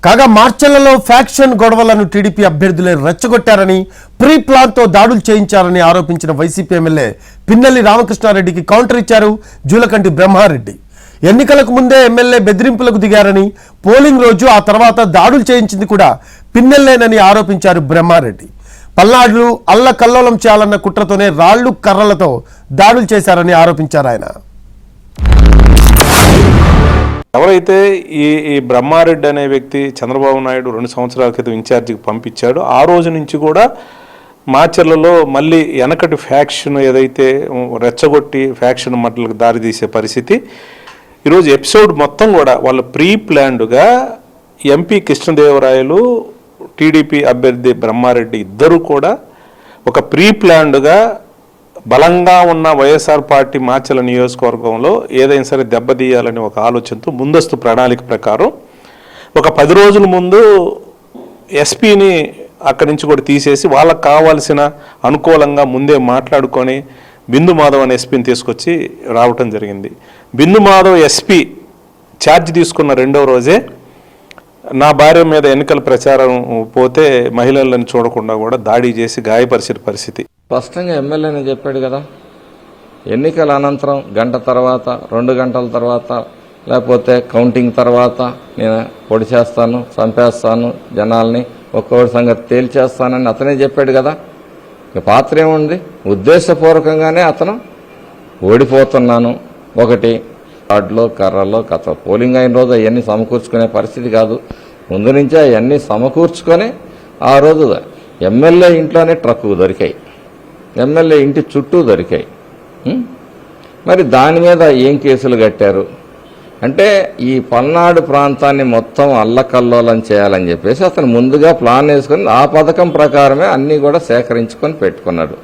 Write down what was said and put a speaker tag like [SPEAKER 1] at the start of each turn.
[SPEAKER 1] కాగా మార్చర్లలో ఫ్యాక్షన్ గొడవలను TDP అభ్యర్థులే రెచ్చగొట్టారని pre ప్లాన్తో దాడులు చేయించారని ఆరోపించిన వైసీపీ ఎమ్మెల్యే పిన్నెల్లి రామకృష్ణారెడ్డికి కౌంటర్ ఇచ్చారు జూలకంటి బ్రహ్మారెడ్డి. ఎన్నికలకు ముందే ఎమ్మెల్యే బెదిరింపులకు దిగారని, పోలింగ్ రోజు ఆ తర్వాత దాడులు చేయించింది కూడా పిన్నెల్లేనని ఆరోపించారు బ్రహ్మారెడ్డి. పల్నాడులు అల్లకల్లోలం చేయాలన్న కుట్రతోనే రాళ్లు కర్రలతో దాడులు చేశారని ఆరోపించారు ఆయన.
[SPEAKER 2] ఎవరైతే ఈ బ్రహ్మారెడ్డి అనే వ్యక్తి చంద్రబాబు నాయుడు 2 సంవత్సరాల క్రితం ఇన్ఛార్జికి పంపించాడు, ఆ రోజు నుంచి కూడా మాచర్లలో మళ్ళీ వెనకటి ఫ్యాక్షన్ ఏదైతే రెచ్చగొట్టి ఫ్యాక్షన్ మట్టలకు దారితీసే పరిస్థితి. ఈరోజు ఎపిసోడ్ మొత్తం కూడా వాళ్ళు ప్రీ ప్లాన్డ్గా ఎంపీ కృష్ణదేవరాయలు, టీడీపీ అభ్యర్థి బ్రహ్మారెడ్డి ఇద్దరు కూడా ఒక ప్రీ ప్లాన్డ్గా బలంగా ఉన్న వైఎస్ఆర్ పార్టీ మాచర్ల నియోజకవర్గంలో ఏదైనా సరే దెబ్బతీయాలని ఒక ఆలోచనతో ముందస్తు ప్రణాళిక ప్రకారం ఒక 10 రోజుల ముందు ఎస్పీని అక్కడి నుంచి కూడా తీసేసి వాళ్ళకు కావాల్సిన అనుకూలంగా ముందే మాట్లాడుకొని బిందు మాధవ్ అనే ఎస్పీని తీసుకొచ్చి రావటం జరిగింది. బిందు మాధవ్ ఎస్పీ ఛార్జ్ తీసుకున్న 2వ రోజే నా భార్య మీద ఎన్నికల ప్రచారం పోతే మహిళలను చూడకుండా కూడా దాడి చేసి గాయపరిచిన పరిస్థితి.
[SPEAKER 3] స్పష్టంగా ఎమ్మెల్యేనే చెప్పాడు కదా, ఎన్నికల అనంతరం గంట తర్వాత 2 గంటల తర్వాత లేకపోతే కౌంటింగ్ తర్వాత నేను పొడి చేస్తాను, చంపేస్తాను, జనాల్ని ఒక్కొక్కటి సంగతి తేల్చేస్తానని అతనే చెప్పాడు కదా. ఇక పాత్ర ఏముంది? ఉద్దేశపూర్వకంగానే అతను ఓడిపోతున్నాను ఒకటి రాడ్లో కర్రల్లో కథ. పోలింగ్ అయిన రోజు అవన్నీ సమకూర్చుకునే పరిస్థితి కాదు, ముందు నుంచే అవన్నీ సమకూర్చుకొని ఆ రోజు ఎమ్మెల్యే ఇంట్లోనే ట్రక్కు దొరికాయి, ఎమ్మెల్యే ఇంటి చుట్టూ దొరికాయి. మరి దాని మీద ఏం కేసులు కట్టారు అంటే ఈ పల్నాడు ప్రాంతాన్ని మొత్తం అల్లకల్లోలం చేయాలని చెప్పేసి అతను ముందుగా ప్లాన్ వేసుకుని ఆ పథకం ప్రకారమే అన్నీ కూడా సేకరించుకొని పెట్టుకున్నాడు.